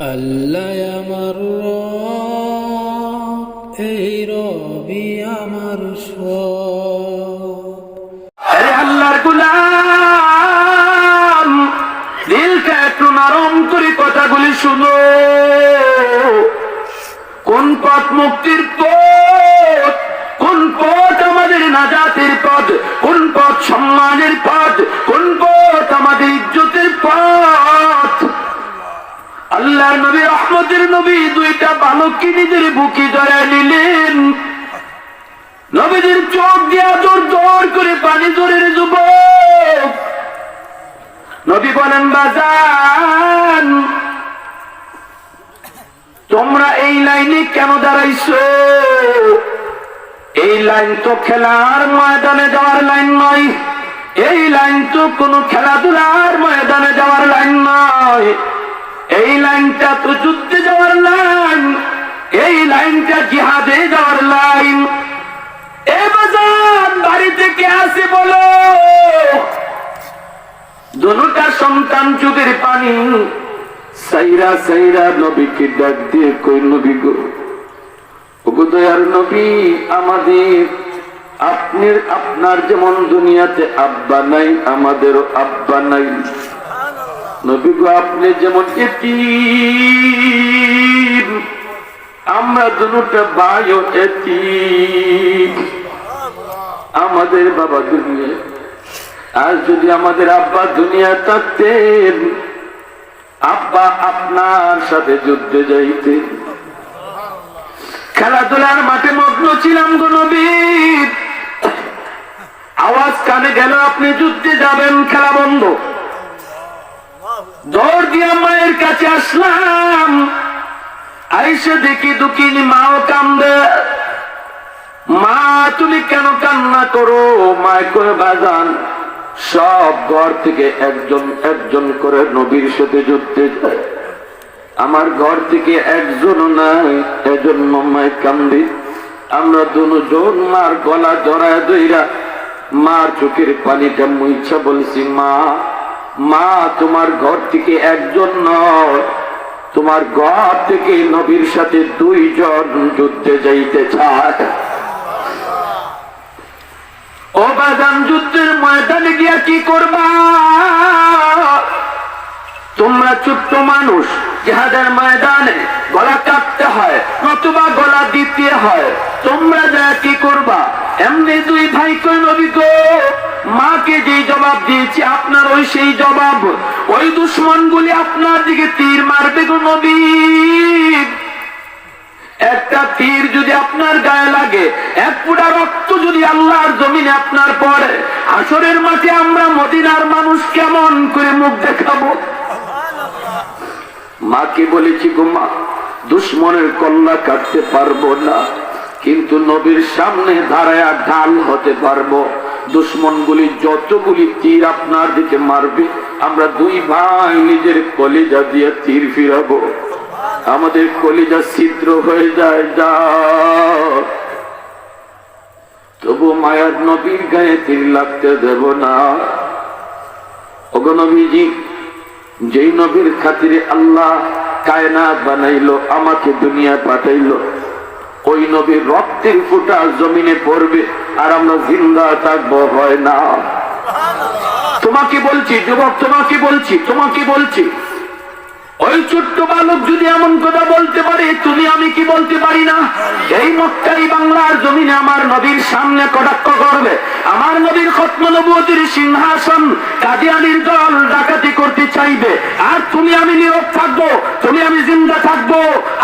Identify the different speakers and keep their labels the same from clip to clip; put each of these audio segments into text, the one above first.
Speaker 1: আল্লাহ আমার রব, এই রবি আমার সব।
Speaker 2: আরে আল্লাহর গোলাম, দিলটা একটু নরম করে কথাগুলি শুনো। কোন পথ মুক্তির পথ, কোন পথ আমাদের নাজাতের পথ, কোন পথ সম্মানের পথ, কোন পথ আমাদের ইজ্জতের পথ। আল্লাহর নবী, রহমতের নবী, দুইটা বালককে নিজের বুকে জড়ায় নিলেন। নবীদের চোখ দিয়া জোর জোর করে পানি জোরের যুবক। নবী বলেন, বাজান তোমরা এই লাইনে কেন দাঁড়াইছো? এই লাইন তো খেলার ময়দানে যাওয়ার লাইন নয়, এই লাইন তো কোনো খেলাধুলার ময়দানে যাওয়ার লাইন নয়, এই লাইনটা তো যুদ্ধে যাওয়ার লাইন, এই লাইনটা জিহাদে যাওয়ার লাইন। এ বাজান বাড়িতে কে আছে বলো? দুটা সন্তান চোখের পানি সাইরা সাইরা নবীকে ডাক দিয়ে কই, নবী গো, ওগো দয়ার নবী, আমাদের আপনার যেমন দুনিয়াতে আব্বা নাই, আমাদেরও আব্বা নাই। নবী গো, আপনি যেমন এতিম, আমরা দুটা ভাইও এতিম। আমাদের বাবা দুনিয়া, আর যদি আমাদের আব্বা দুনিয়া থাকতেন, আব্বা আপনার সাথে যুদ্ধে যাইতেন। খেলাধুলার মাঠে মগ্ন ছিলাম গো নবী, আওয়াজ কানে গেল আপনি যুদ্ধে যাবেন, খেলা বন্ধ। দৌড় দিয়ে মায়ের কাছে আসলাম, আইসে দেখি দুঃখিনী মাও কান্দে। মা তুমি কেন কান্না করো? মায় করে, বাজান সব ঘর থেকে একজন একজন করে নবীর সাথে যুদ্ধে যায়, আমার ঘর থেকে একজনও নাই, এজন্য মায় কান্দি। আমরা দুজন মার গলা জড়ায় ধইরা মার চোখের পানিটা মুইছা বলছি, মা মা তোমার ঘর থেকে একজন নয়, তোমার ঘর থেকে নবীর সাথে দুইজন যুদ্ধে যাইতে চায়। ও বাজান, যুদ্ধের ময়দানে গিয়া কি করবা? তোমরা ছোট্ট মানুষ, জিহাদের ময়দানে গলা কাটতে হয় নতুবা গলা দিতে হয়, তোমরা যা কি করবা? এমনি দুই ভাই কই, নবী গো, মাকে যে জবাব দিয়েছি আপনার ওই সেই জবাব। ওই দুশ্মন গুলি আপনার দিকে তীর মারবে গো নবী, একটা তীর যদি আপনার গায়ে লাগে, এক ফুটা রক্ত যদি আল্লাহর জমিনে আপনার পড়ে, হাসরের মাঠে আমরা মদিনার মানুষ কেমন করে মুখ দেখাবো? মাকে বলেছি, গো মা, দুশ্মনের কল্লা কাটতে পারবো না, কিন্তু নবীর সামনে দাঁড়ায়া ঢাল হতে পারবো। দুশ্মনগুলি যতগুলি তীর আপনার দিকে মারবে, আমরা দুই ভাই নিজের কলিজা দিয়ে তীর ফিরাবো, আমাদের কলিজা ছিদ্র হয়ে যায়। যা তবু মায়ার নবীর গায়ে তীর লাগতে দেব না। ওগো নবীজি, যেই নবীর খাতিরে আল্লাহ কায়নাত বানাইলো, আমাকে দুনিয়া পাঠাইলো, ওই নবীর রক্তের ফোঁটা জমিনে পড়বে আর আমরা জিন্দা থাকবো, হয় না। তোমাকে বলছি যুবক, তোমাকে বলছি, তোমাকে বলছি, ওই ছোট্ট বালক যদি এমন কথা বলতে পারে, তুমি আমি কি বলতে পারি না? এই মক্কাই বাংলার জমিনে আমার নবীর সামনে কটাক্ষ করবে, আমার নবীর খতম নবুয়তের সিংহাসন কাদিয়ানীর দল ডাকাতি করতে চাইবে, আর তুমি আমি নীরব থাকবো, তুমি আমি জিন্দা থাকবো,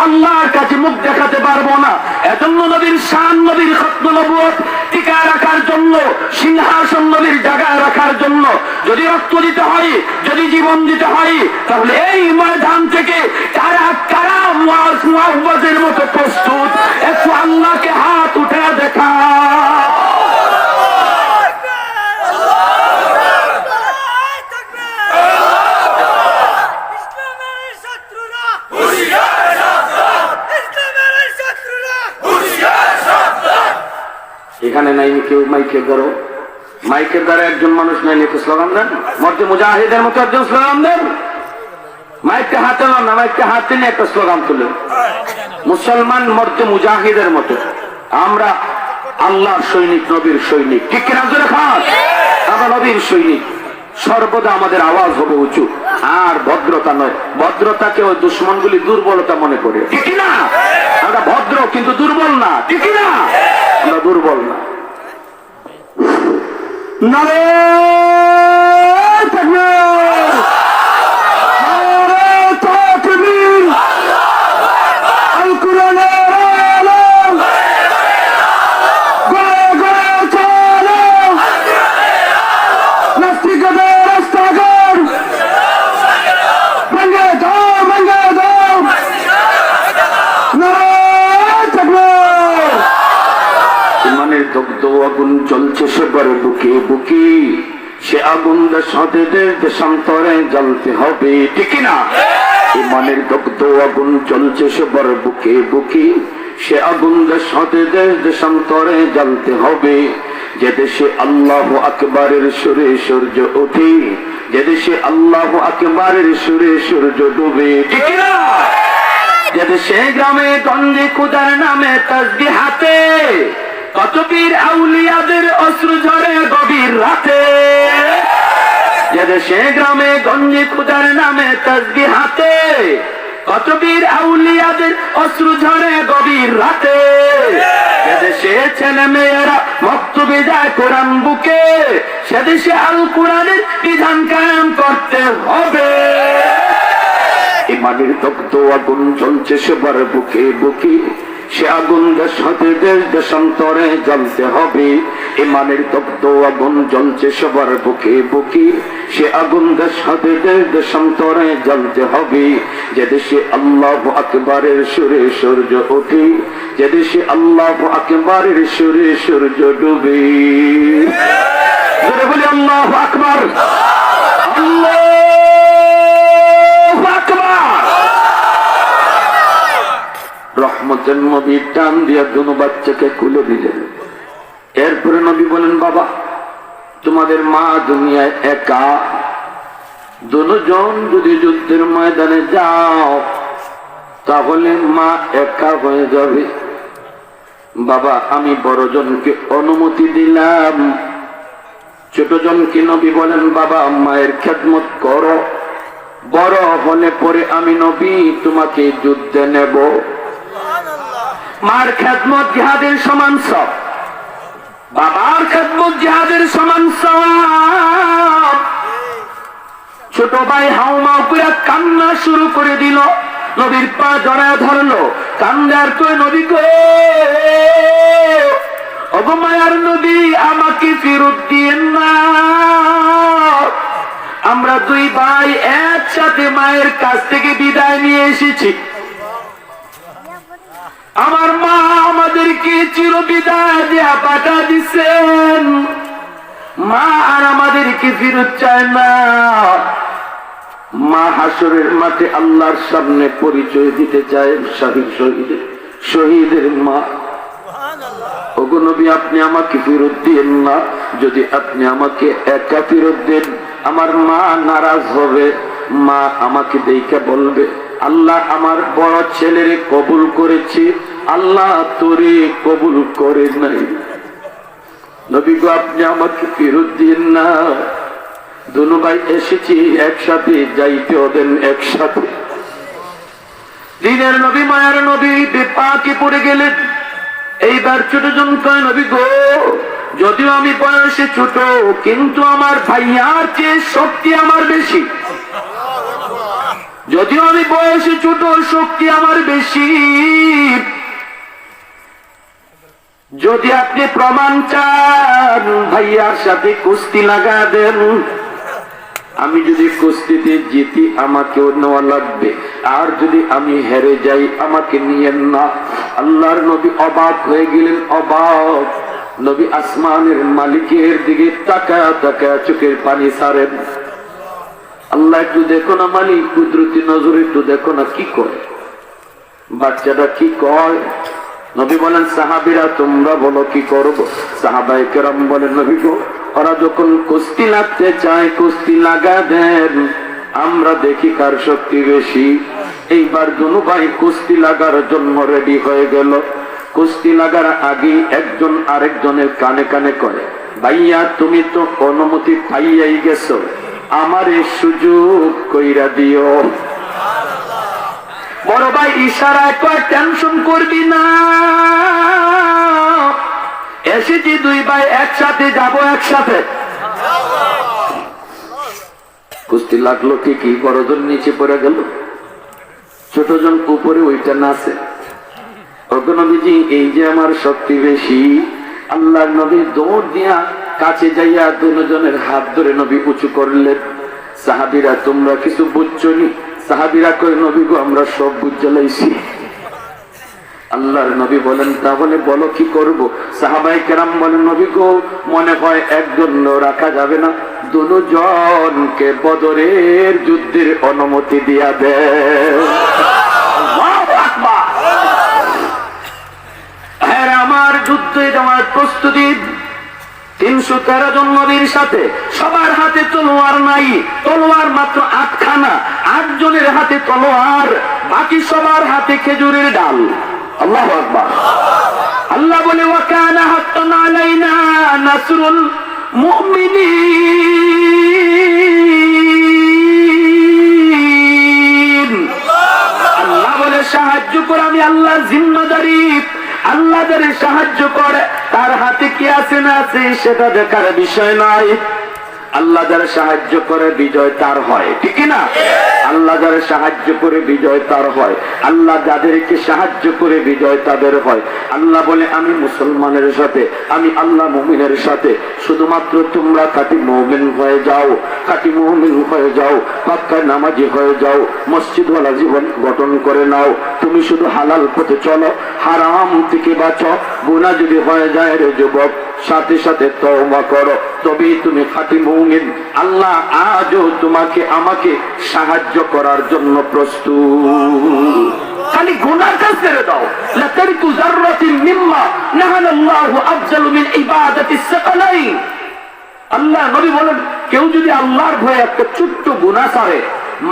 Speaker 2: আল্লাহর কাছে মুখ দেখাতে পারবো না। এজন্য নবীর শান, নবীর খতম নবুয়ত টিকায় রাখার জন্য, সিংহাসন নবীর জায়গায় রাখার জন্য যদি রক্ত দিতে হয়, যদি জীবন দিতে হয়, তাহলে এই ময়দান থেকে কারা কারা মুআওয়াজের মতো প্রস্তুত? একটু আল্লাহকে হাত উঠে দেখা। এখানে নাই কেউ মাইকের ধরো, মাইকের দ্বারা একজন মানুষ নাই, একটু স্লোগান দেন, মধ্যে মুজাহিদের মতো একজন স্লোগান দেন। মাইকটা হাতে না, মাইকটা হাতে নিয়ে একটা স্লোগান তুলেন, মুসলমান মর্দে মুজাহিদের মতো আমরা আল্লাহর সৈনিক, নবীর সৈনিক। ঠিক কিনা জোরে খান? আমরা নবীর সৈনিক। সর্বদা আমাদের আওয়াজ হবে উঁচু, আর ভদ্রতা নয়। ভদ্রতাকে ওই দুশ্মনগুলি দুর্বলতা মনে করে। ঠিক না? আমরা ভদ্র কিন্তু দুর্বল না। ঠিক না? আমরা দুর্বল না। নারে তাকবীর, নারে তাকবীর, আল কোরআনের আলো গড়ে গড়ে চলো, নাস্তিকদের রাস্তাঘাট ভেঙে দাও, ভেঙে দাও, নারে তাকবীর। ইমানের দগ্ধ আগুন জ্বলছে সবার বুকে বুকে, সে আগুন দেশান্তরে দেশান্তরে জ্বলতে হবে। ঠিক না? ইমানের দগ্ধ আগুন জ্বলছে সবার বুকে বুকে, সে আগুন দেশান্তরে দেশান্তরে জ্বলতে হবে। যে দেশে আল্লাহু আকবারের সুরে সূর্য ওঠে, যে দেশে আল্লাহু আকবারের সুরে সূর্য ডুবে। ঠিক না? যে দেশে গ্রামে গঞ্জে খোদার নামে তাসবিহ হাতে, কত বীর আউলিয়াদের অশ্রু ঝরে গভীর রাতে। যে দেশে গ্রামে গঞ্জে খোদার নামে তাসবিহ হাতে, কত বীর আউলিয়াদের অশ্রু ঝরে গভীর রাতে। যে দেশে ছেলে মেয়েরা মক্তবে যায় কোরআন বুকে, সে দেশে আল কোরআনের বিধান কায়েম করতে হবে। ইমানের দগ্ধ আগুন জ্বলছে সবার বুকে বুকে, সে আগুন দেশে দেশ দেশান্তরে জ্বলতে হবে। ইমানের দগ্ধ আগুন জ্বলছে সবার বুকে বুকে, সে আগুন দেশে দেশ দেশান্তরে জ্বলতে হবে। যে দেশে আল্লাহু আকবারের সুরে সূর্য ওঠে, যে দেশে আল্লাহু আকবারের সুরে সূর্য ডুবে। বলি আল্লাহু আকবার, আল্লাহু আকবার। রহমতের নবী টান দিয়া দুনো বাচ্চাকে কুলে দিলেন। এরপরে নবী বলেন, বাবা তোমাদের মা দুনিয়ায় একা, দুজন যদি যুদ্ধের ময়দানে যাও তাহলে মা একা হয়ে যাবে। বাবা আমি বড় জনকে অনুমতি দিলাম। ছোট জনকে নবী বলেন, বাবা মায়ের খেদমত করো, বড় হলে পরে আমি নবী তোমাকে যুদ্ধে নেব। মার খেদমত জিহাদের সমান সব, বাবার খেদমত জিহাদের সমান সব। ছোট ভাই হাউমাউ করে কান্না শুরু করে দিল, নবীর পা জড়ায় ধরলো, কান্দার কই নবী গো, ওগো মায়ার নবী আমাকে ফেরত দিয়েন না। আমরা দুই ভাই একসাথে মায়ের কাছ থেকে বিদায় নিয়ে এসেছি। আমার মা আমাদেরকে চির বিদায় দেয়া পাঠা দিচ্ছেন, মা আর আমাদেরকে ফেরত চায় না। মা হাসরের মাঠে আল্লাহর সামনে পরিচয় দিতে চায় শহীদের মা। ওগো নবী আপনি আমাকে ফেরত দিয়েন না, যদি আপনি আমাকে একা ফেরত দেন আমার মা নারাজ হবে। মা আমাকে দেখে বলবে, আল্লাহ আমার বড় ছেলের কবুল করেছি, আল্লাহ তোরে কবুল করে নাই। নবী গো আপনি আমাকে ফেরত দিন না, দুনো ভাই এসেছি একসাথে, যাইতে ওদেন একসাথে। দিনের নবী মায়ার নবী বিপাকে পড়ে গেলেন। এইবার ছোট জন কয়, নবী গো যদিও আমি বয়সে ছোট, কিন্তু আমার ভাইয়ার চেয়ে শক্তি আমার বেশি। যদিও আমি বয়সে ছোট, শক্তি আমার বেশি। যদি আপনি প্রমাণ চান ভাইয়ার সাথে কুস্তি লাগা দেন, আমি যদি কুস্তিতে জিতি আমাকেও নেওয়া লাগবে, আর যদি আমি হেরে যাই আমাকে নিয়েন না। আল্লাহর নবী অবাক হয়ে গেলেন, অবাক। নবী আসমানের মালিকের দিকে তাকায়া তাকায়া চোখের পানি ছাড়েন। আল্লাহ একটু দেখো না মালিক, কুদরতি নজরে একটু দেখো না কি করে, বাচ্চাটা কি কয়। নবী বলেন, সাহাবীরা তোমরা বলো কি করবো। সাহাবায়ে কেরাম বলেন, নবী গো ওরা যখন কুস্তি লাগতে চায় কুস্তি লাগা দেন, আমরা দেখি কার শক্তি বেশি। এইবার দুনু ভাই কুস্তি লাগার জন্য রেডি হয়ে গেল। কুস্তি লাগার আগে একজন আরেকজনের কানে কানে করে, ভাইয়া তুমি তো অনুমতি পাইয়াই গেছো, আমার এই সুযোগ কইরা দিও। বড় ভাই ইশারায় কয়, টেনশন করবি না, এসেছি দুই ভাই একসাথে যাব, একসাথে। কুস্তি লাগলো ঠিকই, বড়জন নিচে পড়ে গেল, ছোটজন উপরে ওইটা নাচে। নবীজি এই যে আমার শক্তি বেশি, আল্লাহ নবী দৌড় দিয়া কাছে যাইয়া দুজনের হাত ধরে নবী উঁচু করলেন। সাহাবীরা তোমরা কিছু বুঝছো নি? সাহাবীরা কয়, নবী গো আমরা সব বুঝে লাইছি। আল্লাহর নবী বলেন, তাহলে বলো কি করব? সাহাবায়ে কেরাম বলেন, নবী গো মনে হয় একজন রাখা যাবে না, দুজনকে বদরের যুদ্ধের অনুমতি দিয়া দেন। আল্লাহু আকবার। হ্যাঁ, আমার যুদ্ধে যাওয়ার প্রস্তুতি। 313 জন নবীর সাথে, সবার হাতে তলোয়ার নাই, তলোয়ার মাত্র 8খানা, 8 জনের হাতে তলোয়ার, বাকি সবার হাতে খেজুরের ডাল। আল্লাহু আকবার। আল্লাহ বলে, ওয়া কানা হাক্কান আলাইনা নাসরুল মুমিনিন। আল্লাহ বলে, সাহায্য করে আমি আল্লাহর জিম্মাদারি। আল্লাহ যারে সাহায্য করে তার হাতে কি আছে না আছে সেটা দেখার বিষয় নয়। আল্লাহ যারা সাহায্য করে বিজয় তার হয়, ঠিক না? আল্লাহ যারা সাহায্য করে বিজয় তার হয়, আল্লাহ যাদেরকে সাহায্য করে বিজয় তাদের হয়। আল্লাহ বলে, আমি মুসলমানের সাথে, আমি আল্লাহ মুমিনের সাথে, শুধুমাত্র তোমরা খাঁটি মুমিন হয়ে যাও, খাঁটি মুমিন হয়ে যাও, পাক্কা নামাজি হয়ে যাও, মসজিদওয়ালা জীবন গঠন করে নাও। তুমি শুধু হালাল পথে চলো, হারাম থেকে বাঁচো। গুনাহ যদি হয়ে যায় রে যুবক, সাথে সাথে তওবা করো, তবেই তুমি খাঁটি মুমিন। আল্লাহ আজও তোমাকে আমাকে সাহায্য করার জন্য প্রস্তুত। খালি গুনার কাজ ছেড়ে দাও। লা তারিকু যাররাতিন মিম্মা নাহালাল্লাহু আফজালু মিন ইবাদাতিস সাকালাইন। আল্লাহ নবী বলেন, কেউ যদি আল্লাহর ভয়ে একটা ছোট্ট গুনাহ করে,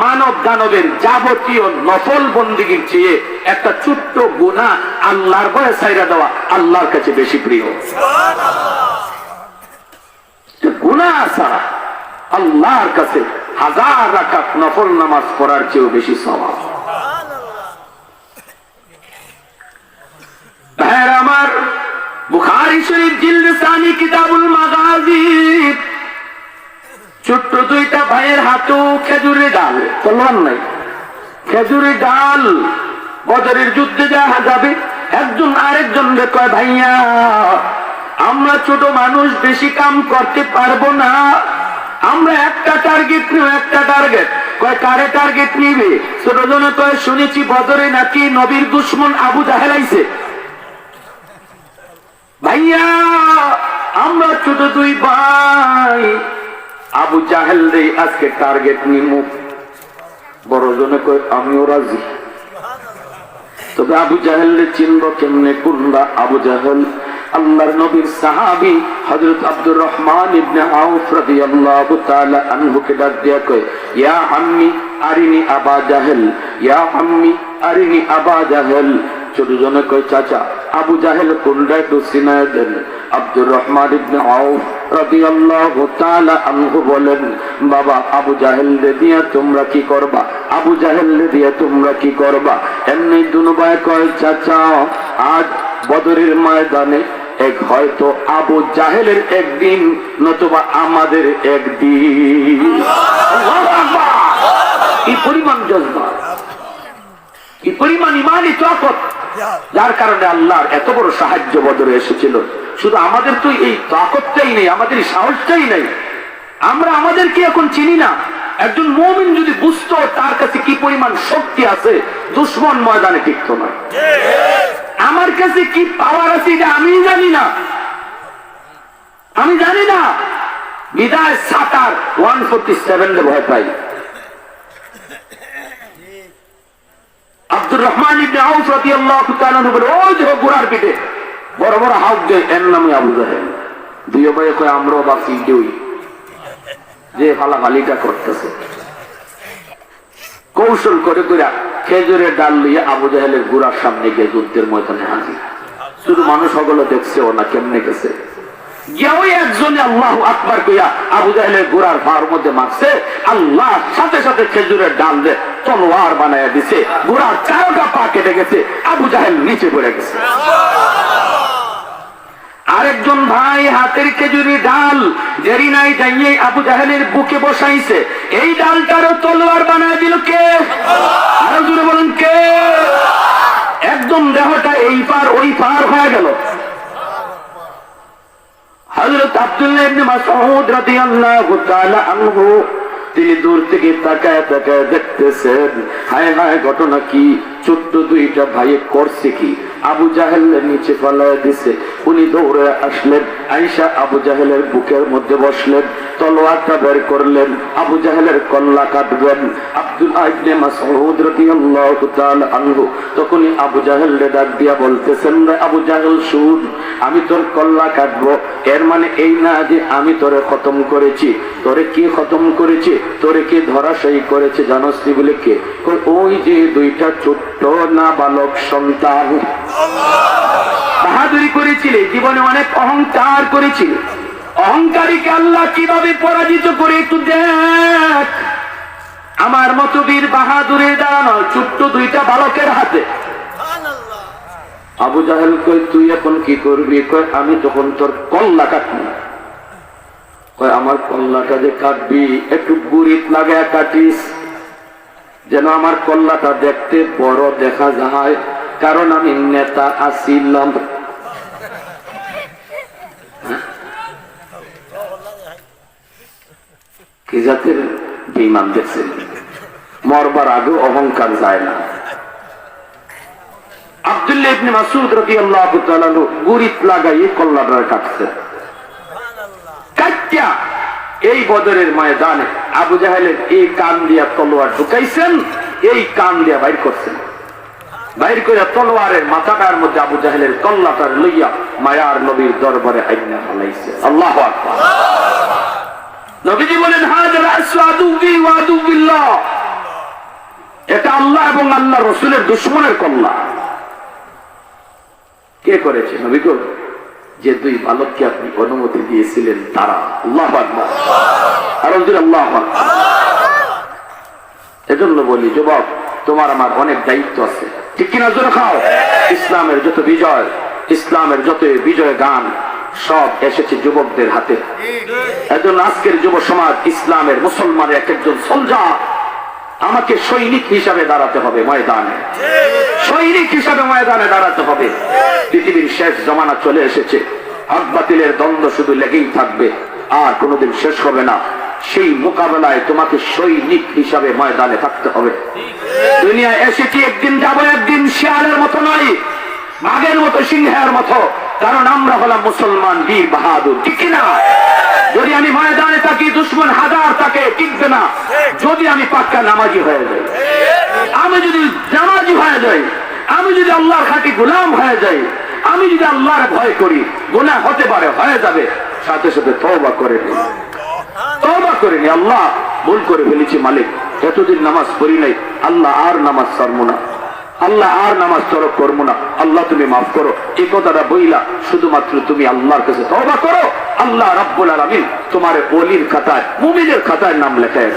Speaker 2: মানব দানবের যাবতীয় নফল বন্দেগীর চেয়ে একটা ছোট্ট গুনাহ আল্লাহর ভয়ে ছাইরা দেওয়া আল্লাহর কাছে বেশি প্রিয়। গুনাহ ছাড়া আল্লাহর কাছে 1000 রাকাত নফল নামাজ পড়ার চেয়েও বেশি সওয়াব। ভাইরা আমার, বুখারী শরীফ জিলদ সানি কিতাবুল মাগাজি, ছোট্ট দুইটা ভাইয়ের হাতেও খেজুরের ডাল, তলোয়ার নাই, খেজুরের ডাল। বদরের যুদ্ধে যাওয়া যাবে, একজন আরেকজনকে কয়, ভাইয়া আমরা ছোট মানুষ, বেশি কাম করতে পারবো না, আমরা একটা টার্গেট নিব, একটা টার্গেট। কয় কারে টার্গেট নিবে? ছোটজনে কয়, শুনেছি বদরে নাকি নবীর দুশমন আবু জাহেল আইছে। ভাইয়া আমরা ছোট দুই ভাই, আবু জাহেল রে আজকে টার্গেট নিব। বড়জনে কয়, আমিও রাজি। তবে আবু জাহেল রে চিনব কেমনে? কুন্ডা আবু জাহেল? আল্লাহর নবীর সাহাবী হযরত আব্দুর রহমান ইবনে আউফ রাদিয়াল্লাহু তাআলা আনহুকে ডাক দিয়া কয়, ইয়া আম্মি আরিনি আবা জাহেল, ইয়া আম্মি আরিনি আবা জাহেল। ছোটজনে কয়, চাচা আবু জাহেল কোনটা একটু চিনায় দেন। আব্দুর রহমান ইবনে আউফ রাদিয়াল্লাহু তাআলা আনহু বলেন, বাবা আবু জাহেল রে দিয়া তোমরা কি করবা? আবু জাহেল রে দিয়া তোমরা কি করবা? এমনি দুনো ভাই কয়, চাচা আজ বদরের ময়দানে এক হয়তো আবু জাহেলের একদিন, নতুবা আমাদের একদিন। আল্লাহু আকবার। কি পরিমাণ জজবা, কি পরিমাণ ইমানি তাকত, যার কারণে আল্লাহর এত বড় সাহায্য বদরে এসেছিল। শুধু আমাদের তো এই তাকতটাই নেই, আমাদের সাহসটাই নেই, আমরা আমাদেরকে এখন চিনি না। একজন মুমিন যদি বুঝতো তার কাছে কি পরিমাণ শক্তি আছে, দুশমন ময়দানে টিকতো না। আমার কাছে কি পাওয়ার আছে এটা আমি জানি না, আমি জানি না। বিদায় 147 ভয় পাই। আব্দুর রহমান ইবনে আউফ রাদিয়াল্লাহু তাআলা বলে, ওই যে ঘোড়ার পিঠে বড় বড় হাউস যে এর নামে আবু জাহেল। দুই ভাই কয়, আমরাও বাকি দুই যে ফালাফালিটা করতেছে। কৌশল করে করে খেজুরের ডাল লইয়া আবু জাহেলের গুড়ার সামনে গিয়ে যুদ্ধের ময়দানে হাজির। শুধু মানুষ সকলে দেখছে ও না কেমনে গেছে, ওই একজনে আল্লাহু আকবার কইয়া আবু জাহেলের গোড়ার ভার মধ্যে মারছে, আল্লাহ সাথে সাথে খেজুরের ডাল দিয়ে তলোয়ার বানায়া দিছে, গোড়ার চারোটা পা কেটে গেছে, আবু জাহেল নিচে পড়ে গেছে। আরেকজন ভাই হাতের খেজুরি ডাল দেরি নাই যাইয়ে আবু জাহেলের বুকে বসাইছে, এই ডালটারও তলোয়ার বানায় দিল কে? আরো জোরে বলুন কে? একদম দেহটা এই পার ওই পার হয়ে গেল। হযরত আব্দুল্লাহ ইবনে মাসউদ রাদিয়াল্লাহু তাআলা আনহু তিনি দূর থেকে তাকায় তাকায় দেখতেছেন, হায় হায় ঘটনা কি, ছোট্ট দুইটা ভাইয়ে করছে কি? আবু জাহেল নিচে ফেলায় দিছে। উনি দৌড়ে আসলেন, আয়েশা আবু জাহেলের বুকের মধ্যে বসলেন, তলোয়ারটা বের করলেন, আবু জাহেলের কল্লা কাটবেন। আব্দুল্লাহ ইবনে মাসউদ রাদিয়াল্লাহু তাআলা আনহু তখনই আবু জাহেলকে ডাক দিয়া বলতেছেন, আবু জাহেল শুন, আমি তোর কল্লা কাটবো, এর মানে এই না যে আমি তোরে খতম করেছি। তোরে কি খতম করেছি? তোরে কি ধরাশায়ী করেছে জানোস নি? বলে কে? ওই যে দুইটা ছোট্ট নাবালক সন্তান। বাহাদুরি করেছিলে, জীবনে অনেক অহংকার করেছিলে, অহংকারীকে আল্লাহ কিভাবে পরাজিত করে একটু দেখ। আমার মতো বীর বাহাদুরের দাঁড়ানো ছোট্ট দুইটা বালকের হাতে। আবু জাহেল কই, তুই এখন কি করবি? কই, আমি তখন তোর কল্লা কাটবি। কই, আমার কল্লাটা যে কাটবি একটু গুড়িত লাগায় কাটিস, যেন আমার কল্লাটা দেখতে বড় দেখা যায়, কারণ আমি নেতা আসিলাম। কি জাতের বেঈমান দেখছেন? মরবার আগে অহংকার যায় না। আব্দুল্লাহ ইবনে মাসউদ রাদিয়াল্লাহু তাআলা গুড়িত লাগাইয়ে কল্লাটা কাটছে। কাটিয়া এই বদরের ময়দানে আবু জাহেলের এই কান দিয়া তলোয়ার ঢুকাইছেন, এই কান দিয়া বাইর করছেন। বাইর করে তলোয়ারের মাথাটার মধ্যে আবু জাহেলের কল্লাটার লইয়া মায়ার নবীর দরবারে আইনা ফেলাইছে। আল্লাহু আকবার। নবীজি বলেন, হাযাল আসওয়াদু বি ওয়া আদুবিল্লাহ, এটা আল্লাহ এবং আল্লাহ রাসূলের দুশমনের কল্লা। কে করেছে? নবী গো, যে দুই বালককে আপনি অনুমতি দিয়েছিলেন তারা। আল্লাহু আকবার। আর আল্লাহু আকবার। এজন্য বলি যুবক, তোমার আমার অনেক দায়িত্ব আছে, ঠিক কিনা? জোরে খাও। ইসলামের যত বিজয়, ইসলামের যত বিজয় গান সব এসেছে যুবকদের হাতে। এজন্য আজকের যুব সমাজ ইসলামের মুসলমানের এক একজন সোলজার, আমাকে সৈনিক হিসাবে দাঁড়াতে হবে ময়দানে, সৈনিক হিসাবে ময়দানে দাঁড়াতে হবে। পৃথিবীর শেষ জমানা চলে এসেছে, হক বাতিলের দ্বন্দ্ব শুধু লেগেই থাকবে, আর কোনোদিন শেষ হবে না। সেই মোকাবেলায় তোমাকে সৈনিক হিসাবে ময়দানে থাকতে হবে। দুনিয়া এসেছি একদিন যাবো, একদিন শিয়ালের মতো নয়, বাঘের মতো, সিংহের মতো, কারণ আমরা হলাম মুসলমান বীর বাহাদুর, ঠিক কিনা? যদি আমি ময়দানে থাকি, দুশ্মন হাজার তাকে টিকবে না। যদি আমি পাক্কা নামাজি হয়ে যাই, আমি যদি নামাজি হয়ে যাই, আমি যদি আল্লাহর খাঁটি গোলাম হয়ে যাই, আমি যদি আল্লাহর ভয় করি, গুনাহ হতে পারে, হয়ে যাবে, সাথে সাথে তওবা করে নিই, তওবা করে নিই, আল্লাহ ভুল করে ফেলেছি মালিক, এতদিন নামাজ পড়ি নাই, আল্লাহ আর নামাজ ছাড়বো না, আল্লাহ আর নামাজ তরক করবো না, আল্লাহ তুমি মাফ করো। এই কথাটা বইলা শুধুমাত্র তুমি আল্লাহর কাছে তওবা করো, আল্লাহ রাব্বুল আলামিন তোমার ওলির খাতায়, মুমিনের খাতায় নাম লেখায়।